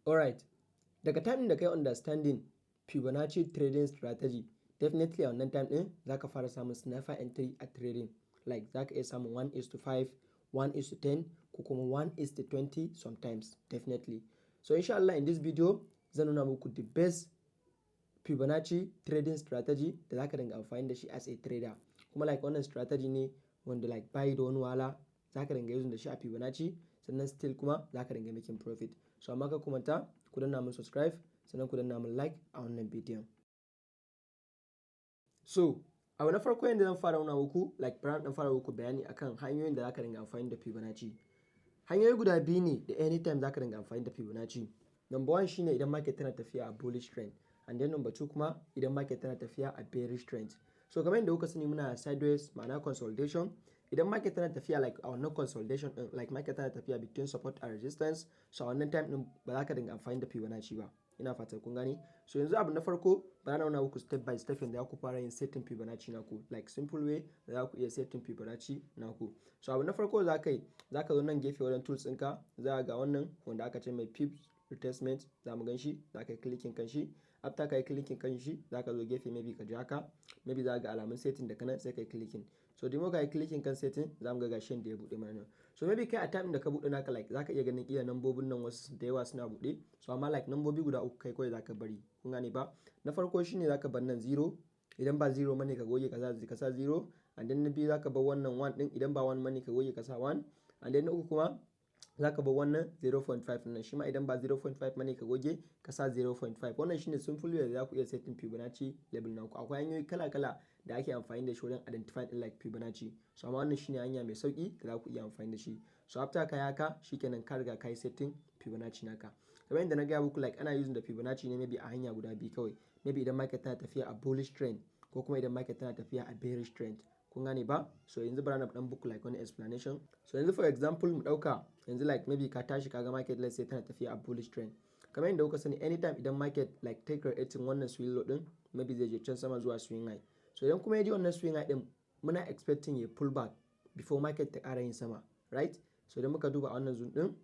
Alright, daga time din da kai understanding Fibonacci trading strategy, definitely a wannan time din zaka fara samun sniper entry a trading, like zaka iya samun 1:5, 1:10 ko kuma 1:20 sometimes, definitely. So insha Allah in this video zan nuna muku the best Fibonacci trading strategy da zaka dinga amfani da shi as a trader. Kuma like wannan strategy ne wanda like bayi da wani wahala, zaka dinga using da shi a Fibonacci, sannan still kuma zaka dinga making profit. So amma ka kumanta ku danna mun subscribe, sannan ku danna mun like a wannan bidiyon. So abu na farko yadda zan fara nuna muku, like dan fara muku bayani akan hanyoyin da zaka dinga amfani da Fibonacci. Hanyoyi guda biyu ne da anytime zaka dinga amfani da Fibonacci. Number 1 shine idan market tana tafiya a bullish trend, and then number 2 kuma idan market tana tafiya a bearish trend. So kamar yadda kuka sani muna sideways, ma'ana consolidation. Idan market tana tafiya like a wannan consolidation din, like market tana tafiya between support and resistance, so a wannan time din ba za ka dinga amfani da Fibonacci ba. Ina fatan kun gane. So yanzu abu na farko ba na nuna muku step by step yadda za ku fara yin setting Fibonacci naku, like simple way da za ku iya setting Fibonacci naku. So abu na farko za ka yi, za ka zo nan gefe wajen tools ɗinka, za ga wannan wanda aka ce mai Fib retracement, za mu gan shi, za ka yi clicking kan shi. After ka yi clicking kan shi, za ka zo gefe maybe ka ji haka, maybe za ga alamun setting da kanan sai ka yi clicking. So dimo ka yi clicking kan setting, za mu ga gashin da ya buɗe mana. So maybe kai a time da ka buɗe naka, like za ka iya ganin iya nambobin nan wasu da yawa suna buɗe. So amma like nambobi guda uku kai kawai za ka bari, kun gane ba? Na farko shine za ka bar nan 0, idan ba 0 mane ka goge ka sa 0, and then na biyu za ka bar wannan 1 din, idan ba 1 mane ka goge ka sa 1, and then na uku kuma za ka bar wannan 0.5 nan, shi ma idan ba 0.5 mane ka goge ka sa 0.5. wannan shine simple way da za ku iya setting Fibonacci level naku. Akwai hanyoyi kala-kala da ake amfani da shi wajen identify din like Fibonacci, so amma wannan shine hanya mai sauki da za ku iya amfani da shi. So after ka yi haka, shikenan ka riga ka yi setting Fibonacci naka. Kamar yadda na gaya muku, like ana using da Fibonacci ne maybe a hanya guda biyu kawai, maybe idan market tana tafiya a bullish trend ko kuma idan market tana tafiya a bearish trend, kun gane ba? So yanzu bara na dan book like wani explanation. So yanzu for example mu dauka yanzu like maybe ka tashi kaga market let's say tana tafiya a bullish trend. Kamar yadda kuka sani anytime idan market like take creating wannan swing low din, maybe zai je can sama zuwa swing high. So idan kuma ya je wannan swing high din, muna expecting ya pull back before market ta ƙara yin sama, right? So idan muka duba a wannan zone din,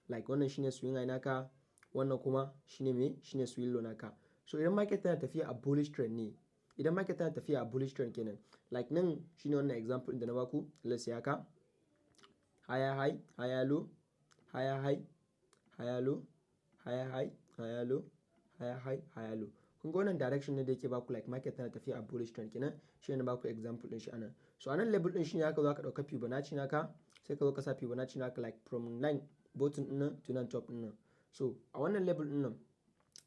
like wannan shine swing high naka, wannan kuma shine me, shine swing low naka. So idan market tana tafiya a bullish trend ne, idan market tana tafiya a bullish trend kenan, like nan shine wannan example da na baku, let's say haka, higher high, higher low, higher high, higher low, higher high, higher low, higher high, higher low. Kun ga wannan direction ne da yake baku like market tana tafiya a bullish trend kenan, shi ne baku example din shi anan. So anan level din shi ne haka, za ka dauka Fibonacci naka, sai ka zo ka sa Fibonacci naka like from line bottom din nan to nan top din nan. So a wannan level din nan,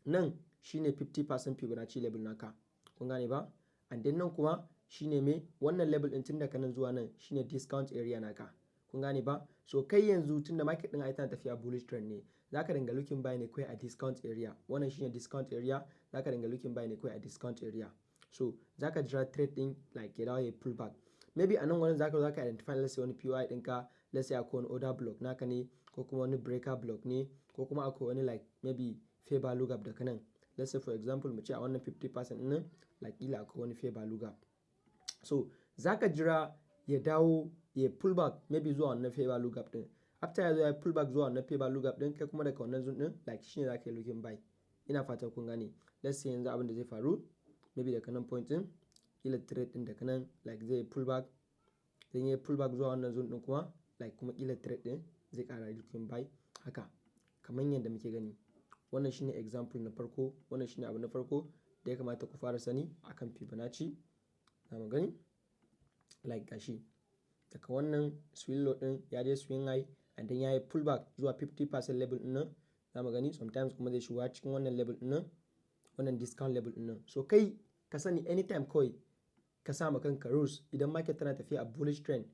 nan shine 50% Fibonacci level naka, kun gane ba? And then nan kuma shine me, wannan level din tun daga nan zuwa nan shine discount area naka, kun gane ba? So kai yanzu tunda market din ai tana tafiya bullish trend ne, zaka dinga looking buy ne kai a discount area. Wannan shine discount area, zaka dinga looking buy ne kai a discount area. So zaka jira trade din like ya dawo ya pull back. Maybe anan wannan zaka identify let's say wani PY ɗinka, let's say akwai wani order block naka ne, ko kuma wani breaker block ne, ko kuma akwai wani like maybe fair value gap da kanan. Let's say for example mu ce a wannan 50% nan, like ila akwai wani fair value gap. So zaka jira ya dawo ya pull back maybe zuwa wannan fair value gap din. After ya zo ya pull back zuwa wannan fair value gap din, kai kuma daga wannan zone din like shine zaka yi looking buy. Ina fatan kun gane. Let's say yanzu abin da zai faru, maybe daga nan point din kila trade din daga nan like zai pull back, then ya pull back zuwa wannan zone din kuma like kuma kila trade din zai kara looking buy haka, kamar yadda muke gani. Wannan shine example na farko, wannan shine abu na farko da ya kamata ku fara sani akan Fibonacci. Za mu gani like gashi, daga wannan swing low din ya je swing high, and then ya yi pull back zuwa 50% level din nan. Za mu gani sometimes kuma zai shiga cikin wannan level din nan, wannan discount level din nan. So kai ka sani anytime kawai ka sa ma kanka rules, idan market tana tafiya a bullish trend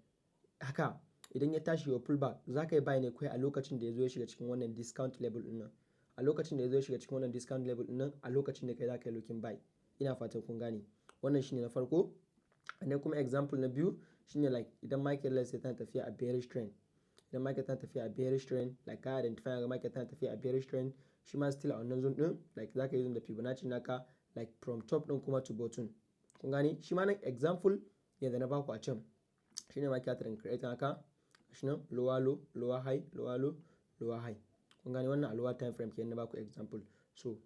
haka, idan ya tashi wa pull back, za ka yi buy ne kai a lokacin da ya zo ya shiga cikin wannan discount level din nan. A lokacin da ya zo ya shiga cikin wannan discount level din nan, a lokacin da kai za ka yi looking buy. Ina fatan kun gane. Wannan shine na farko. And then kuma example na biyu shine like idan market let's say tana tafiya a bearish trend. Idan market tana tafiya a bearish trend, like ka identify ga market tana tafiya a bearish trend, shi ma still a wannan zone din like za ka yi da Fibonacci naka like from top din kuma to bottom. Kun gane? Shi ma nan example yadda na baku a can, shine market tana create haka, shi nan lower low, lower high, lower low, lower high. kun gane wannan a lower time frame kenan na baku example. So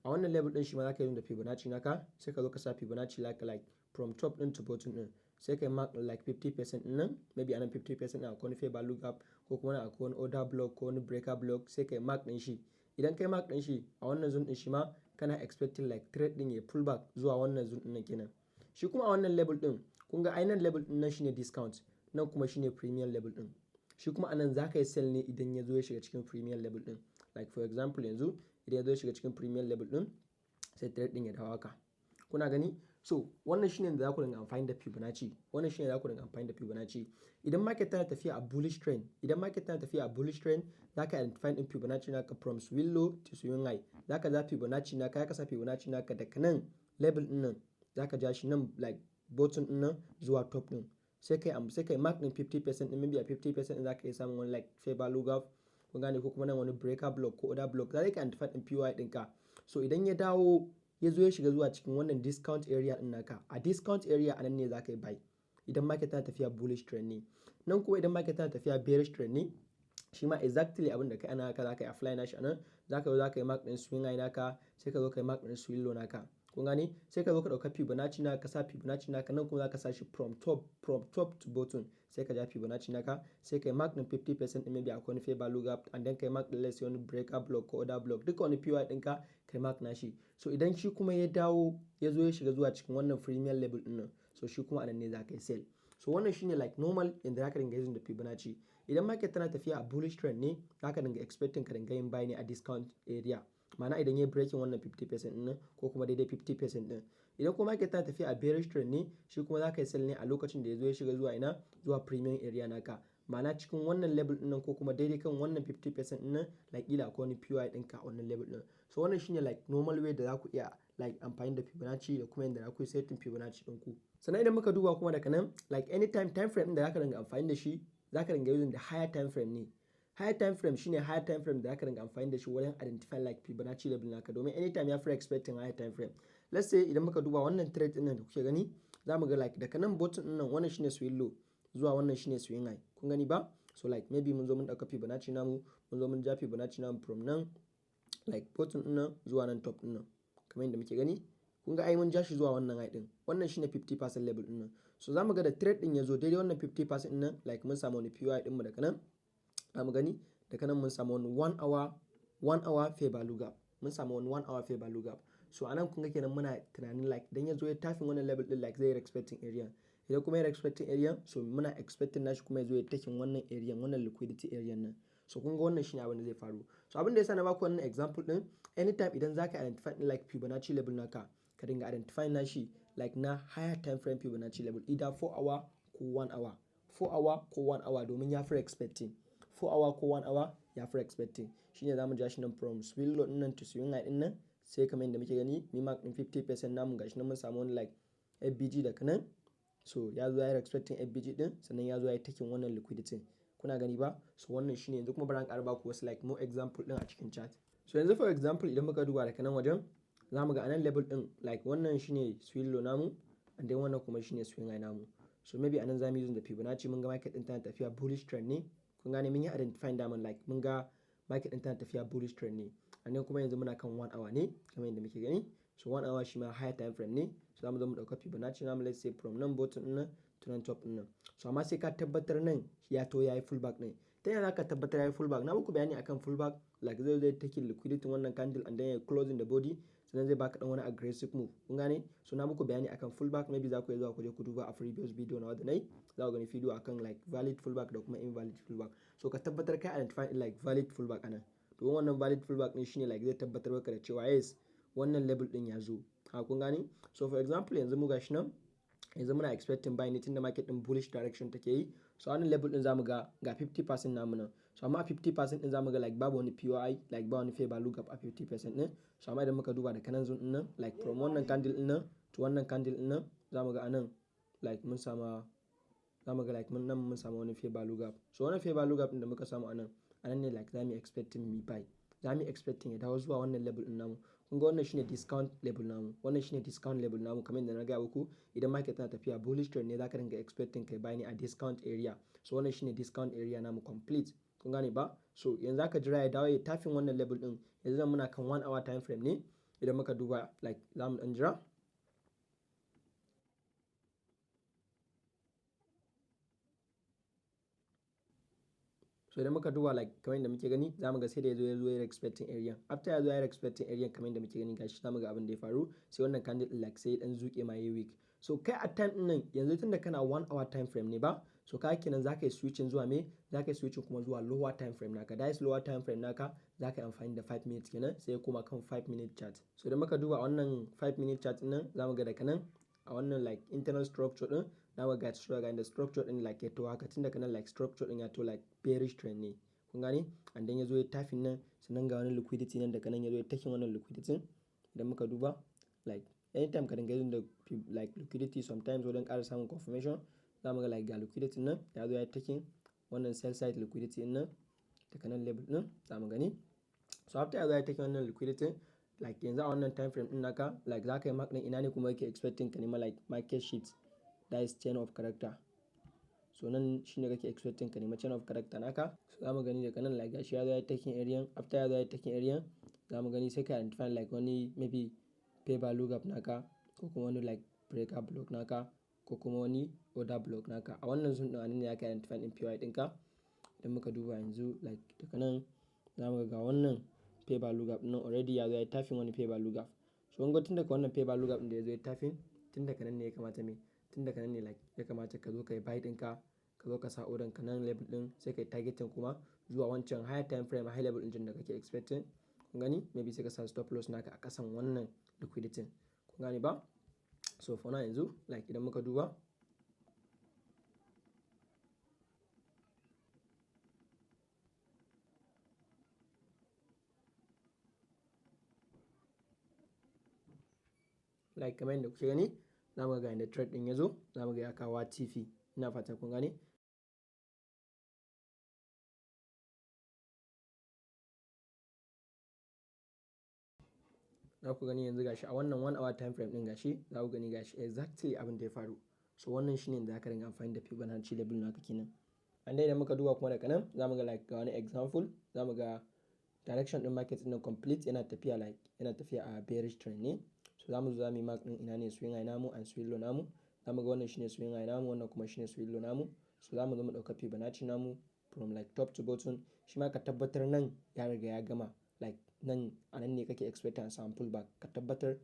a wannan level din shi ma zaka yi da Fibonacci naka, sai ka zo ka sa Fibonacci like from top din to bottom din, sai ka mark like 50% din nan, maybe anan 50% din akwai wani fair value gap ko kuma akwai wani order block ko wani breaker block, sai ka mark din shi. Idan kai mark din shi a wannan zone din shi ma kana expecting like trade din ya pull back zuwa wannan zone din kenan. Shi kuma a wannan level din kun ga ainihin level din nan shine discount, nan kuma shine premium level din. Shi kuma anan za ka yi sell ne idan ya zo ya shiga cikin premium level din. Like for example yanzu idan ya zo ya shiga cikin premium level din sai trade din ya dawo haka. Kuna gani? So wannan shine da za ku dinga amfani da Fibonacci. Wannan shine da za ku dinga amfani da Fibonacci. Idan market tana tafiya a bullish trend, za ka identify din Fibonacci naka from swing low to swing high. Za ka ja Fibonacci naka, ya kasa Fibonacci naka daga nan level din nan, za ka ja shi nan like bottom din nan zuwa top din. Sai kai mark din 50% din, maybe a 50% din za ka iya samun wani like fair value gap, kun gane, ko kuma nan wani breaker block ko order block, za ka identify din PY ɗinka. So idan ya dawo ya zo ya shiga zuwa cikin wannan discount area din naka, a discount area anan ne za ka yi buy idan market tana tafiya bullish trend ne. Nan kuma idan market tana tafiya bearish trend ne, shi ma exactly abin da kai ana haka za ka yi apply nashi anan. Za ka yi mark din swing high naka, sai ka zo ka yi mark din swing low naka, kun gane, sai ka zo ka dauka Fibonacci naka, ka sa Fibonacci naka, nan kuma za ka sa shi from top to bottom, sai ka ja Fibonacci naka, sai ka yi mark din 50% din, maybe akwai wani fair value gap, and then ka yi mark din let's say wani breaker block ko order block, duka wani PY ɗinka ka yi mark nashi. So idan shi kuma ya dawo ya zo ya shiga zuwa cikin wannan premium level din nan, so shi kuma anan ne za ka yi sell. So wannan shine like normal inda za ka dinga using da Fibonacci. Idan market tana tafiya a bullish trend ne, za ka dinga expecting ka dinga yin buy ne a discount area. Ma'ana idan ya breaking wannan 50% din nan ko kuma daidai 50% din. Idan kuma market tana tafiya a bearish trend ne, shi kuma za ka yi sell ne a lokacin da ya zo ya shiga zuwa ina, zuwa premium area naka. Ma'ana cikin wannan level din nan ko kuma daidai kan wannan 50% din nan, like ila akwai wani PY ɗinka a wannan level din. So wannan shine like normal way da za ku iya like amfani da Fibonacci da kuma yadda za ku yi setting Fibonacci ɗinku. Sannan idan muka duba kuma daga nan, like anytime time frame din da za ka dinga amfani da shi, za ka dinga using da higher time frame ne. Higher time frame shine higher time frame da aka dinga amfani da shi wajen identify like Fibonacci level naka, domin anytime ya fi expecting higher time frame. Let's say idan muka duba wannan trade din nan da kuke gani, za mu ga like daga nan bottom din nan wannan shine swing low zuwa wannan shine swing high, kun gani ba? So like maybe mun zo mun dauka Fibonacci namu, mun zo mun ja Fibonacci namu from nan like bottom din nan zuwa nan top din nan, kamar yadda muke gani. Kun ga ai mun ja shi zuwa wannan high din, wannan shine 50% level din nan. So za mu ga da trade din ya zo daidai wannan 50% din nan, like mun samu wani PY din mu daga nan. Mu gani daga nan mun samu wani 1 hour fair value gap, mun samu wani 1 hour fair value gap. So anan kun ga kenan muna tunanin like idan ya zo ya tafin wannan level din, like zai yi expecting area. Idan kuma ya expecting area, so muna expecting nashi kuma ya zo ya taking wannan area, wannan liquidity area nan. So kun ga wannan shine abin da zai faru. So abin da yasa na baku wannan example din, anytime idan zaka identify like Fibonacci level naka, ka dinga identify nashi like na higher time frame Fibonacci level, either 4 hour ko 1 hour, 4 hour ko 1 hour, domin ya fi expecting 4 hour ko 1 hour ya fi expecting. Shine zamu ja shi nan from swing low din nan to swing high din nan, sai kamar yadda muke gani mi mark din 50% namu, gashi nan mun samu wani like FBG daga nan. So ya zo ya yi expecting FBG din, sannan ya zo ya yi taking wannan liquidity, kuna gani ba? So wannan shine. Yanzu kuma bari an ƙara baku wasu like more example din a cikin chat. So yanzu for example idan muka duba daga nan wajen, za mu ga anan level din like wannan shine swing low namu, and then wannan kuma shine swing high namu. So maybe anan zamu yi using da Fibonacci, mun ga market din tana tafiya bullish trend ne, kun gane, mun yi identifying diamond like mun ga market din tana tafiya bullish trend ne, and then kuma yanzu muna kan 1 hour ne kamar yadda muke gani. So 1 hour shi ma higher time frame ne. So zamu zo mu dauka Fibonacci namu, let's say from nan bottom din nan to nan top din nan. So amma sai ka tabbatar nan ya to yayi fullback ne. Ta yana zaka tabbatar yayi fullback? Na muku bayani akan fullback, like zai take liquidity wannan candle and then ya closing the body, sannan zai baka dan wani aggressive move, kun gane. So na muku bayani akan fullback, maybe za ku iya zuwa ku je ku duba a previous video na wanda nayi, za ku gani video akan like valid fullback da kuma invalid fullback. So ka tabbatar kai identify like valid fullback anan, to wannan valid fullback ne shine like zai tabbatar maka da cewa yes wannan level din ya zo, kun gane. So for example yanzu mu gashi nan, yanzu muna expecting buy ne tunda market din bullish direction take yi. So wannan level din zamu ga 50% namu nan. So amma 50% din zamu ga like babu wani POI, like ba wani fair value gap a 50% din. So amma idan muka duba da kanan zone din nan, like from wannan candle din nan to wannan candle din nan, zamu ga anan like mun sama, zamu ga like mun samu wani fair value gap. So wannan fair value gap din da muka samu anan ne like zamu expecting mi buy, zamu expecting ya dawo zuwa wannan level din namu. Kun ga wannan shine discount level namu, wannan shine discount level namu. Kamar yadda na ga muku, idan market tana tafiya bullish trend ne, zaka dinga expecting kai buy ne a discount area. So wannan shine discount area namu complete, kun gane ba. So yanzu aka jira ya dawo ya tafin wannan level din, yanzu nan muna kan 1 hour time frame ne. Idan muka duba like za mu dan jira. So idan muka duba like kamar yadda muke gani, za mu ga sai da ya zo ya expecting area. After ya zo ya expecting area kamar yadda muke gani gashi, za mu ga abin da ya faru, sai wannan candle din like sai dan zuke ma yayi weak. So kai a time din nan yanzu tunda kana 1 hour time frame ne ba, so ka kenan za ka yi switching zuwa me, za ka yi switching kuma zuwa lower time frame naka. That is lower time frame naka za ka yi amfani da 5 minutes kenan, sai ya koma kan 5 minute chart. So idan muka duba wannan 5 minute chart din nan, za mu ga daga nan a wannan like internal structure din, na ga ga inda structure din like ya to haka, tunda kana like structure din ya to like bearish trend ne, kun gane. And then ya zo ya tafin nan, sannan ga wani liquidity nan, daga nan ya zo ya taking wannan liquidity. Idan muka duba like anytime ka dinga yin da like liquidity sometimes wajen ƙara samun confirmation, za mu ga like ga liquidity nan ya zo ya taking wannan sell side liquidity din nan daga nan level din, za mu gani. So after ya zo ya taking wannan liquidity, like yanzu a wannan time frame din naka like za ka yi mark din ina ne kuma yake expecting ka nema like market sheet, that is chain of character. So nan shine kake expecting ka nema chain of character naka. So za mu gani daga nan like gashi ya zo ya taking area. After ya zo ya taking area, za mu gani sai ka identify like wani maybe pay value gap naka, ko kuma wani like breaker block naka, ko kuma wani order block naka. A wannan zone din anan ne aka identify din PY ɗinka. Idan muka duba yanzu like daga nan za mu ga wannan pay value gap nan already ya zo ya tafin wani pay value gap. So kun tun daga wannan pay value gap din da ya zo ya tafin, tun daga nan ne ya kamata me, tun daga nan ne like ya kamata ka zo ka yi buy ɗinka, ka zo ka sa order ka nan level din, sai ka yi targeting kuma zuwa wancan higher time frame, high level din da kake expecting, kun gani. Maybe sai ka sa stop loss naka a kasan wannan liquidity, kun gane ba. So for now yanzu like idan muka duba like kamar yadda kuke gani, za mu ga inda trade din ya zo, za mu ga ya kawo TP. Ina fata kun gane. Za ku gani yanzu gashi a wannan 1 hour time frame din gashi, za ku gani gashi exactly abin da ya faru. So wannan shine da aka ringa amfani da Fibonacci level naka kenan. And then idan muka duba kuma daga nan, za mu ga like ga wani example, za mu ga direction din market din complete yana tafiya like yana tafiya a bearish trend ne. So za mu zo za mu yi mark din ina ne swing high namu and swing low namu. Za mu ga wannan shine swing high namu, wannan kuma shine swing low namu. So za mu zo mu dauka Fibonacci namu from like top to bottom. Shi ma ka tabbatar nan ya riga ya gama, like nan a nan ne kake expecting samun pullback, ka tabbatar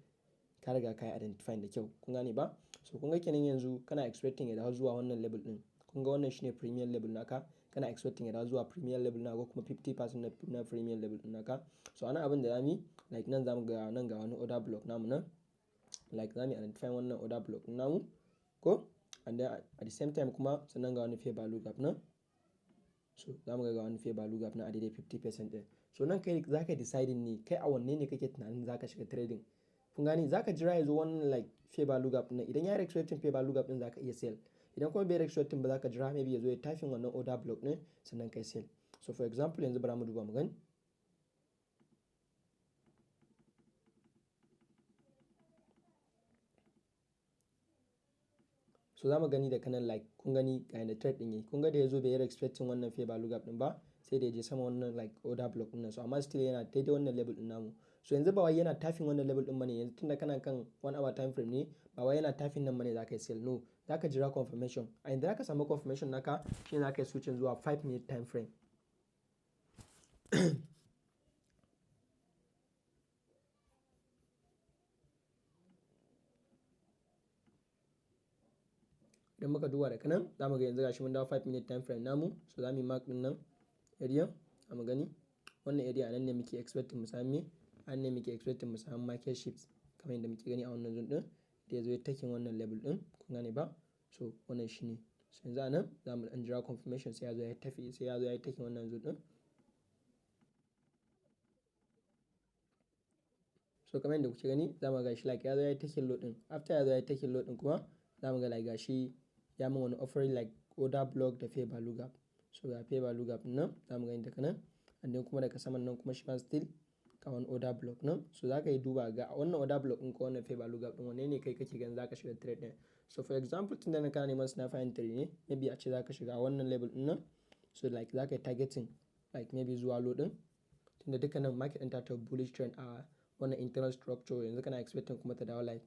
ka riga ka yi identify da kyau, kun gane ba. So kun ga kenan yanzu kana expecting ya dawo zuwa wannan level din. Kun ga wannan shine premium level naka, kana expecting ya dawo zuwa premium level naka, ko kuma 50% na premium level din naka. So ana abin da zamu yi like nan zamu ga nan ga wani order block namu nan, like zamu identify wannan order block din namu ko, and then at the same time kuma sannan ga wani fair value gap nan. So zamu ga wani fair value gap na a daidai 50% din. So nan kai zaka decide ne kai a wanne ne kake tunanin zaka shiga trading, kun gane. Zaka jira ya zo wannan like fair value gap din, idan ya respecting fair value gap din zaka iya sell. Idan kuma bai respecting ba zaka jira maybe ya zo ya tafin wannan order block din sannan kai sell. So for example yanzu bara mu duba mu gani. So za mu gani da kanan like kun gani ga yanda trade din yi, kun ga da ya zo bai respecting wannan fair value gap din ba, sai da ya je sama wannan like order block din nan. So amma still yana daidai wannan level din namu. So yanzu ba wai yana tafin wannan level din bane, yanzu tunda kana kan 1 hour time frame ne, ba wai yana tafin nan bane zaka yi sell, no, zaka jira confirmation. A inda zaka samu confirmation naka shine zaka yi switching zuwa 5 minute time frame. Idan muka duba daga nan za mu ga yanzu gashi mun dawo 5 minute time frame namu. So za mu yi mark din nan area, a mu gani wannan area a nan ne muke expecting mu sami, a nan ne muke expecting mu sami market shifts kamar yadda muke gani a wannan zone din da ya zo ya taking wannan level din, kun gane ba. So wannan shine. So yanzu a nan za mu dan jira confirmation sai ya zo ya tafi, sai ya zo ya taking wannan zone din. So kamar yadda kuke gani za mu ga shi like ya zo ya taking low din. After ya zo ya taking low din kuma za mu ga like gashi ya min wani offering like order block da fair value gap. So ga fair value gap nan za mu gani daga nan, and then kuma daga saman nan kuma shi ma still ga wani order block nan. So za ka yi duba ga wannan order block din ko wannan fair value gap din wanne ne kai kake ganin za ka shiga trade din. So for example tunda na kana neman sniper entry ne, maybe a ce za ka shiga wannan level din nan. So like za ka yi targeting like maybe zuwa low din, tunda dukkanin market ɗin ta ta bullish trend a wannan internal structure, yanzu kana expecting kuma ta dawo like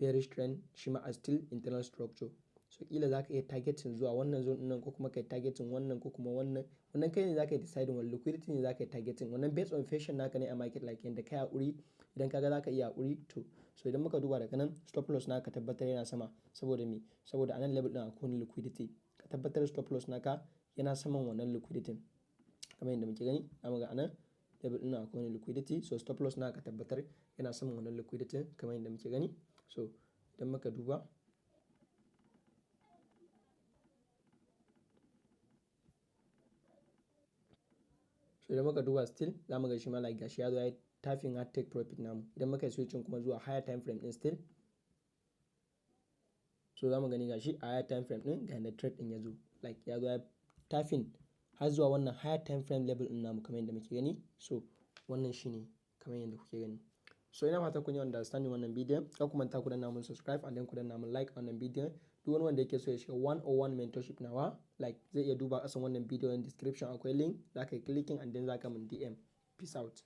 bearish trend shi ma a still internal structure. So kila za ka iya targeting zuwa wannan zone nan, ko kuma kai targeting wannan, ko kuma wannan kai ne za ka yi deciding wani liquidity ne za ka yi targeting, wannan based on fashion naka ne a market, like yanda kai haƙuri, idan kaga za ka iya haƙuri to. So idan muka duba daga nan stop loss naka tabbatar yana sama, saboda me, saboda anan level din akwai liquidity, ka tabbatar stop loss naka yana saman wannan liquidity kamar yadda muke gani. Zamu ga anan level din akwai liquidity, so stop loss naka tabbatar yana saman wannan liquidity kamar yadda muke gani. So idan muka duba still za mu ga shi ma like gashi ya zo ya tapping hard take profit namu. Idan muka yi switching kuma zuwa higher time frame din still, so za mu gani gashi a higher time frame din ga yanda trade din ya zo, like ya zo ya tapping har zuwa wannan higher time frame level din namu kamar yadda muke gani. So wannan shine kamar yadda kuke gani. So ina fata kun yi understanding wannan bidiyon. Kar ku manta ku danna mun subscribe and then ku danna mun like wannan bidiyon. Duk wani wanda yake so ya shiga 101 mentorship nawa, like zai iya duba kasan wannan bidiyon description akwai link, za ka yi clicking and then za ka mun DM. Peace out.